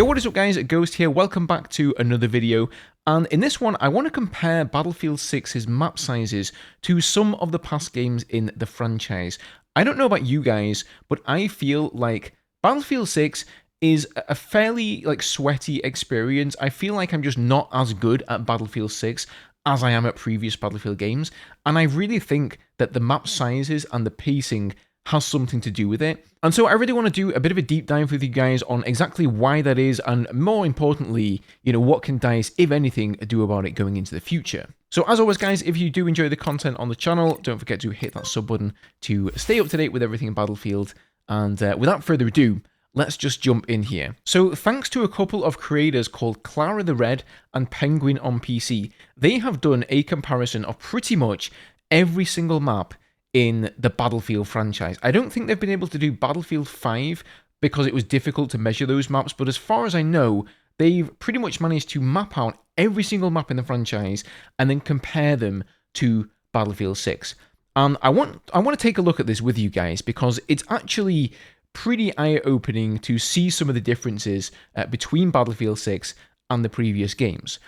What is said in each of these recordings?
Yo, what is up guys, Ghost here, welcome back to another video, and in this one I want to compare Battlefield 6's map sizes to some of the past games in the franchise. I don't know about you guys, but I feel like Battlefield 6 is a fairly sweaty experience. I feel like I'm just not as good at Battlefield 6 as I am at previous Battlefield games, and I really think that the map sizes and the pacing has something to do with it. And so I really want to do a bit of a deep dive with you guys on exactly why that is, and more importantly, what can DICE, if anything, do about it going into the future. So as always guys, if you do enjoy the content on the channel, don't forget to hit that sub button to stay up to date with everything in Battlefield. And without further ado, let's just jump in here. So thanks to a couple of creators called Clara the Red and Penguin on PC, they have done a comparison of pretty much every single map in the Battlefield franchise. I don't think they've been able to do Battlefield 5 because it was difficult to measure those maps, but as far as I know, they've pretty much managed to map out every single map in the franchise and then compare them to Battlefield 6. And I want to take a look at this with you guys because it's actually pretty eye-opening to see some of the differences between Battlefield 6 and the previous games.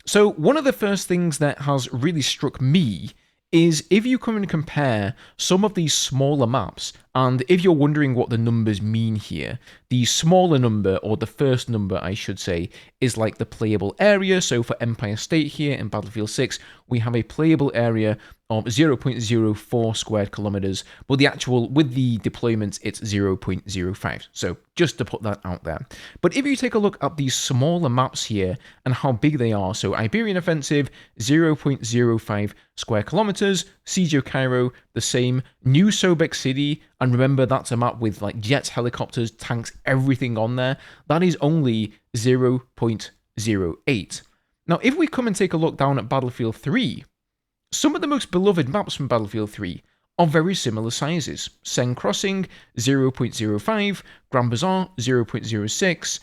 So one of the first things that has really struck me is if you come and compare some of these smaller maps, and if you're wondering what the numbers mean here, the smaller number, or the first number I should say, is like the playable area. So for Empire State here in Battlefield 6, we have a playable area of 0.04 squared kilometers, but the actual, with the deployments, it's 0.05. So just to put that out there. But if you take a look at these smaller maps here and how big they are, so Iberian Offensive, 0.05 square kilometers, Siege of Cairo, the same, New Sobek City, and remember that's a map with jets, helicopters, tanks, everything on there, that is only 0.08. Now if we come and take a look down at Battlefield 3, some of the most beloved maps from Battlefield 3 are very similar sizes. Sen Crossing, 0.05, Grand Bazaar, 0.06,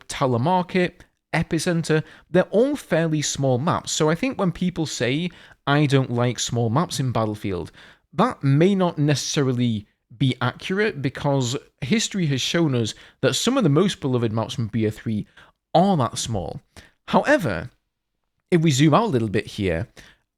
Tala Market, Epicenter, they're all fairly small maps. So I think when people say, I don't like small maps in Battlefield, that may not necessarily be accurate because history has shown us that some of the most beloved maps from BO3 are that small. However, if we zoom out a little bit here,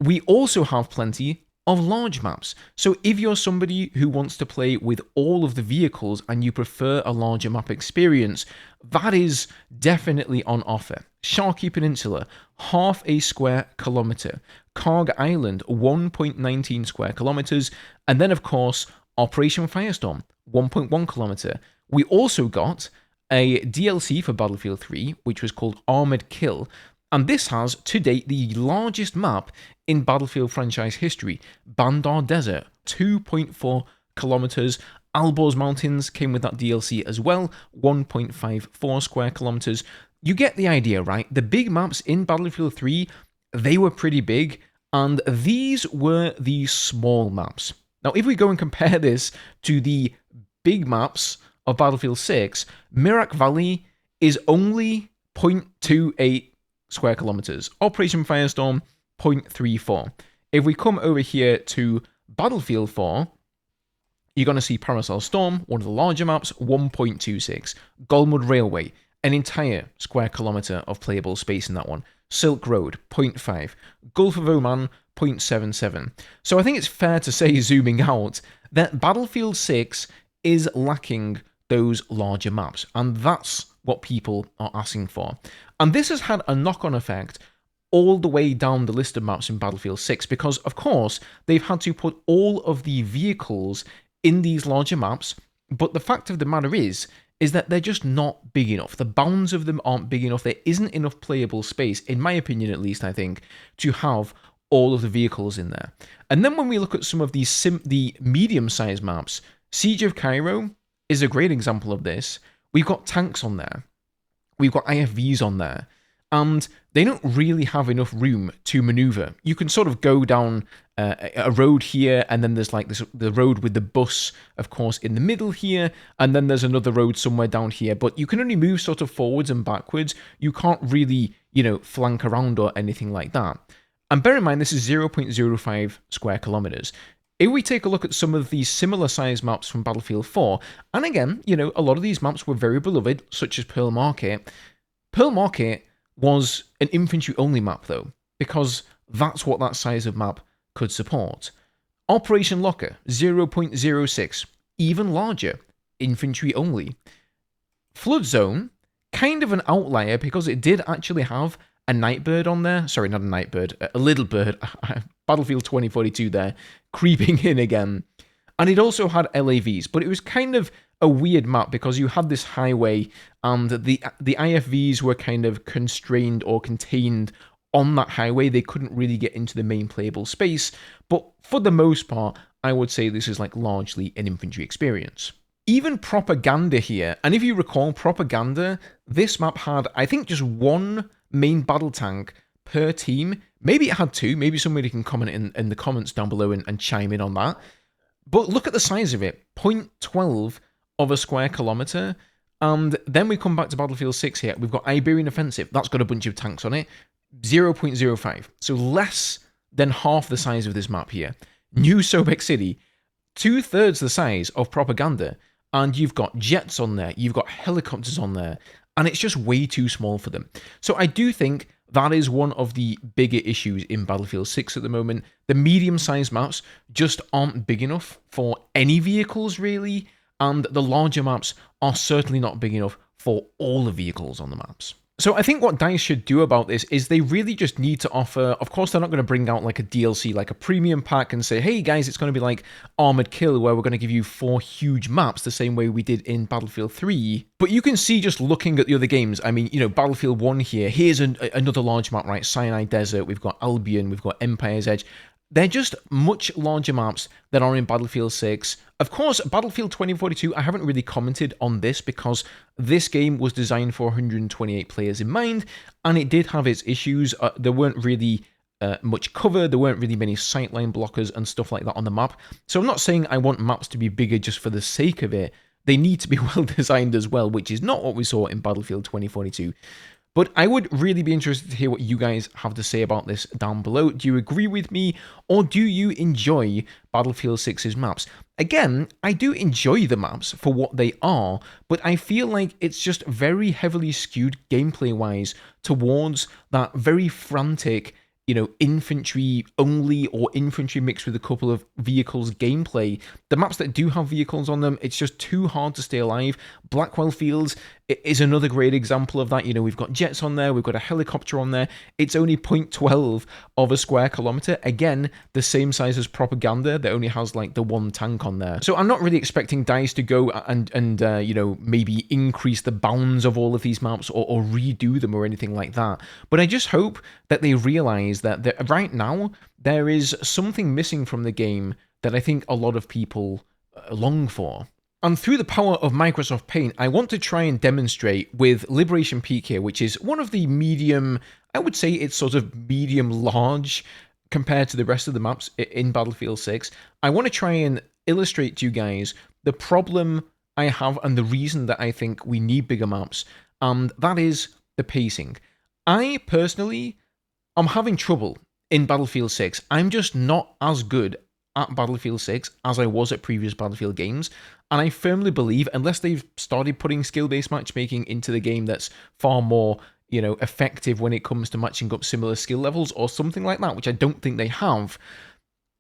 we also have plenty of large maps. So if you're somebody who wants to play with all of the vehicles and you prefer a larger map experience, that is definitely on offer. Sharkey Peninsula, half a square kilometer. Karg Island, 1.19 square kilometers. And then of course, Operation Firestorm, 1.1 kilometer. We also got a DLC for Battlefield 3, which was called Armored Kill. And this has, to date, the largest map in Battlefield franchise history, Bandar Desert, 2.4 kilometers. Alborz Mountains came with that DLC as well, 1.54 square kilometers. You get the idea, right? The big maps in Battlefield 3, they were pretty big, and these were the small maps. Now, if we go and compare this to the big maps of Battlefield 6, Mirak Valley is only 0.28 square kilometers. Operation Firestorm, 0.34. If we come over here to Battlefield 4, you're going to see Parasol Storm, one of the larger maps, 1.26. Golmud Railway, an entire square kilometer of playable space in that one. Silk Road, 0.5. Gulf of Oman, 0.77. So I think it's fair to say, zooming out, that Battlefield 6 is lacking those larger maps, and that's what people are asking for. And this has had a knock-on effect all the way down the list of maps in Battlefield 6, because of course they've had to put all of the vehicles in these larger maps, but the fact of the matter is that they're just not big enough. The bounds of them aren't big enough. There isn't enough playable space, in my opinion at least, I think, to have all of the vehicles in there. And then when we look at some of these the medium-sized maps, Siege of Cairo is a great example of this. We've got tanks on there. We've got IFVs on there. And they don't really have enough room to maneuver. You can sort of go down a road here, and then there's the road with the bus, of course, in the middle here, and then there's another road somewhere down here, but you can only move sort of forwards and backwards. You can't really, flank around or anything like that. And bear in mind, this is 0.05 square kilometers. if we take a look at some of these similar size maps from Battlefield 4, and again, you know, a lot of these maps were very beloved, such as Pearl Market. Pearl Market was an infantry-only map, though, because that's what that size of map could support. Operation Locker, 0.06, even larger, infantry only. Flood Zone, kind of an outlier because it did actually have a Nightbird on there. Sorry, not a Nightbird, a Little Bird. Battlefield 2042 there, creeping in again. And it also had LAVs, but it was kind of a weird map because you had this highway and the IFVs were kind of constrained or contained on that highway. They couldn't really get into the main playable space, but for the most part, I would say this is like largely an infantry experience. Even Propaganda here, and if you recall Propaganda, this map had, I think, just one main battle tank per team. Maybe it had two, maybe somebody can comment in the comments down below and chime in on that. But look at the size of it, 0.12 of a square kilometer. And then we come back to Battlefield 6 here. We've got Iberian Offensive, that's got a bunch of tanks on it, 0.05. So less than half the size of this map here. New Sobek City, 2/3 the size of Propaganda. And you've got jets on there, you've got helicopters on there, and it's just way too small for them. So I do think that is one of the bigger issues in Battlefield 6 at the moment. The medium-sized maps just aren't big enough for any vehicles, really, and the larger maps are certainly not big enough for all the vehicles on the maps. So I think what DICE should do about this is they really just need to offer, of course they're not going to bring out like a DLC, like a premium pack and say, hey guys, it's going to be like Armored Kill where we're going to give you 4 huge maps the same way we did in Battlefield 3. But you can see just looking at the other games, I mean, you know, Battlefield 1 here, here's another large map, right? Sinai Desert, we've got Albion, we've got Empire's Edge. They're just much larger maps than are in Battlefield 6. Of course, Battlefield 2042, I haven't really commented on this because this game was designed for 128 players in mind, and it did have its issues. There weren't really much cover, there weren't really many sightline blockers and stuff like that on the map. So I'm not saying I want maps to be bigger just for the sake of it. They need to be well designed as well, which is not what we saw in Battlefield 2042. But I would really be interested to hear what you guys have to say about this down below. Do you agree with me, or do you enjoy Battlefield 6's maps? Again, I do enjoy the maps for what they are, but I feel like it's just very heavily skewed gameplay-wise towards that very frantic, you know, infantry only or infantry mixed with a couple of vehicles gameplay. The maps that do have vehicles on them, it's just too hard to stay alive. Blackwell Fields is another great example of that. You know, we've got jets on there, we've got a helicopter on there. It's only 0.12 of a square kilometer. Again, the same size as Propaganda that only has like the one tank on there. So I'm not really expecting DICE to go and you know, maybe increase the bounds of all of these maps or redo them or anything like that. But I just hope that they realize that right now there is something missing from the game that I think a lot of people long for. And through the power of Microsoft Paint, I want to try and demonstrate with Liberation Peak here, which is one of the medium, I would say it's sort of medium-large compared to the rest of the maps in Battlefield 6. I want to try and illustrate to you guys the problem I have and the reason that I think we need bigger maps, and that is the pacing. I personally am having trouble in Battlefield 6. I'm just not as good at Battlefield 6 as I was at previous Battlefield games, and I firmly believe, unless they've started putting skill-based matchmaking into the game that's far more, you know, effective when it comes to matching up similar skill levels or something like that, which I don't think they have,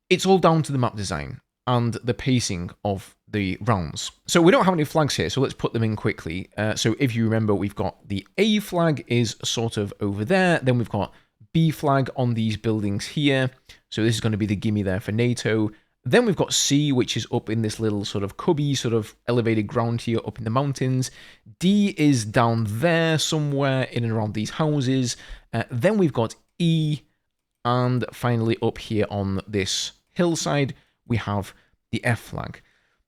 it's all down to the map design and the pacing of the rounds. So we don't have any flags here, so let's put them in quickly. So if you remember, we've got the A flag is sort of over there, then we've got B flag on these buildings here. So this is going to be the gimme there for NATO. Then we've got C, which is up in this little sort of cubby, sort of elevated ground here up in the mountains. D is down there somewhere in and around these houses. Then we've got E, and finally up here on this hillside, we have the F flag.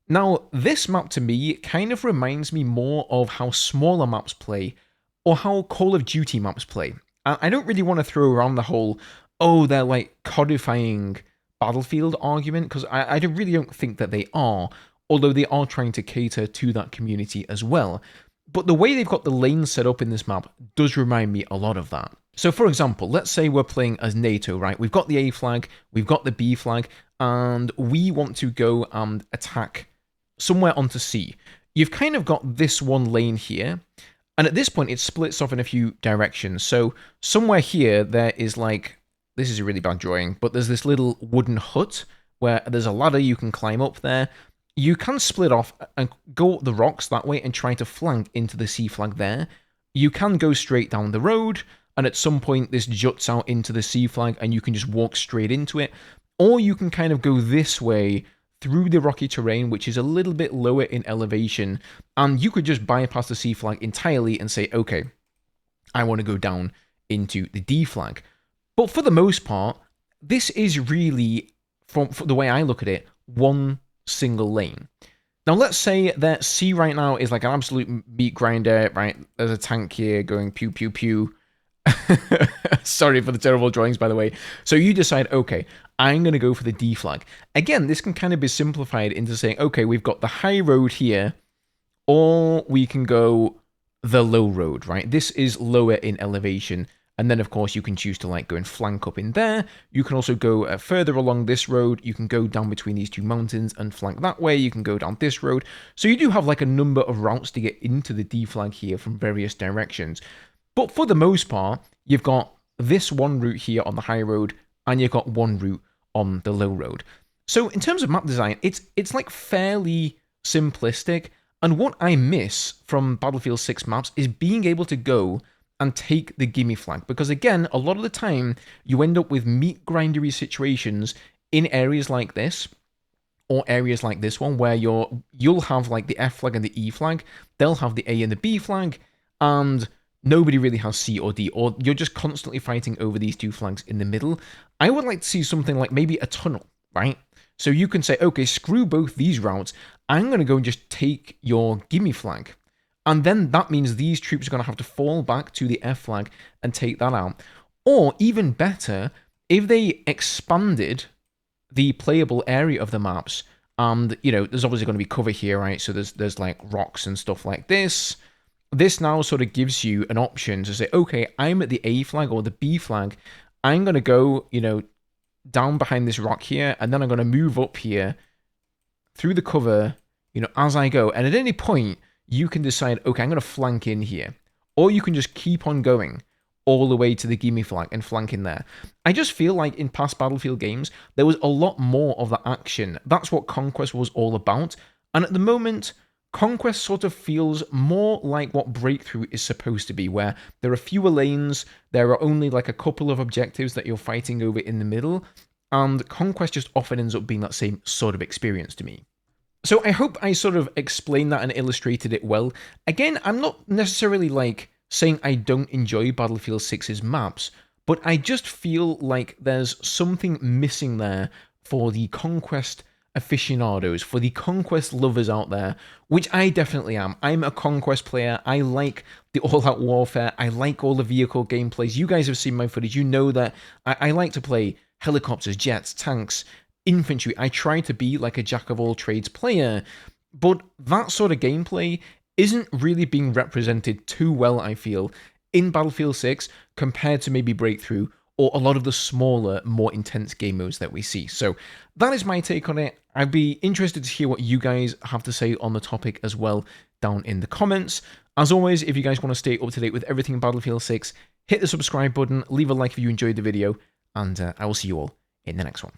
Now, this map to me kind of reminds me more of how smaller maps play, or how Call of Duty maps play. I don't really want to throw around the whole, oh, they're like codifying Battlefield argument, because I really don't think that they are, although they are trying to cater to that community as well. But the way they've got the lanes set up in this map does remind me a lot of that. So for example, let's say we're playing as NATO, right? We've got the A flag, we've got the B flag, and we want to go and attack somewhere onto C. You've kind of got this one lane here, and at this point it splits off in a few directions. So somewhere here there is like, this is a really bad drawing, but there's this little wooden hut where there's a ladder you can climb up there. You can split off and go up the rocks that way and try to flank into the C flag there. You can go straight down the road, and at some point this juts out into the C flag and you can just walk straight into it. Or you can kind of go this way through the rocky terrain, which is a little bit lower in elevation, and you could just bypass the C flag entirely and say, okay, I want to go down into the D flag. But for the most part, this is really, from the way I look at it, one single lane. Now let's say that C right now is like an absolute meat grinder, right? There's a tank here going pew pew pew. Sorry for the terrible drawings, by the way. So you decide, okay, I'm going to go for the D flag. Again, this can kind of be simplified into saying, okay, we've got the high road here, or we can go the low road, right? This is lower in elevation. And then, of course, you can choose to like go and flank up in there. You can also go further along this road. You can go down between these two mountains and flank that way. You can go down this road. So you do have like a number of routes to get into the D flag here from various directions. But for the most part, you've got this one route here on the high road, and you've got one route on the low road. So in terms of map design, it's like fairly simplistic. And what I miss from Battlefield 6 maps is being able to go and take the gimme flag, because again, a lot of the time you end up with meat grindery situations in areas like this, or areas like this one, where you'll have like the F flag and the E flag, they'll have the A and the B flag, and nobody really has C or D, or you're just constantly fighting over these two flags in the middle. I would like to see something like maybe a tunnel, right? So you can say, okay, screw both these routes, I'm going to go and just take your gimme flag. And then that means these troops are going to have to fall back to the F flag and take that out. Or even better, if they expanded the playable area of the maps, and, you know, there's obviously going to be cover here, right? So there's like rocks and stuff like this. This now sort of gives you an option to say, okay, I'm at the A flag or the B flag. I'm going to go, you know, down behind this rock here, and then I'm going to move up here through the cover, you know, as I go. And at any point, you can decide, okay, I'm going to flank in here. Or you can just keep on going all the way to the gimme flag and flank in there. I just feel like in past Battlefield games, there was a lot more of that action. That's what Conquest was all about. And at the moment, Conquest sort of feels more like what Breakthrough is supposed to be, where there are fewer lanes, there are only like a couple of objectives that you're fighting over in the middle, and Conquest just often ends up being that same sort of experience to me. So I hope I sort of explained that and illustrated it well. Again, I'm not necessarily like saying I don't enjoy Battlefield 6's maps, but I just feel like there's something missing there for the Conquest aficionados, for the Conquest lovers out there, which I definitely am. I'm a Conquest player. I like the all-out warfare. I like all the vehicle gameplays. You guys have seen my footage. You know that I like to play helicopters, jets, tanks, infantry. I try to be like a jack-of-all-trades player, but that sort of gameplay isn't really being represented too well, I feel, in Battlefield 6 compared to maybe Breakthrough or a lot of the smaller, more intense game modes that we see. So that is my take on it. I'd be interested to hear what you guys have to say on the topic as well down in the comments. As always, if you guys want to stay up to date with everything Battlefield 6, hit the subscribe button, leave a like if you enjoyed the video, and I will see you all in the next one.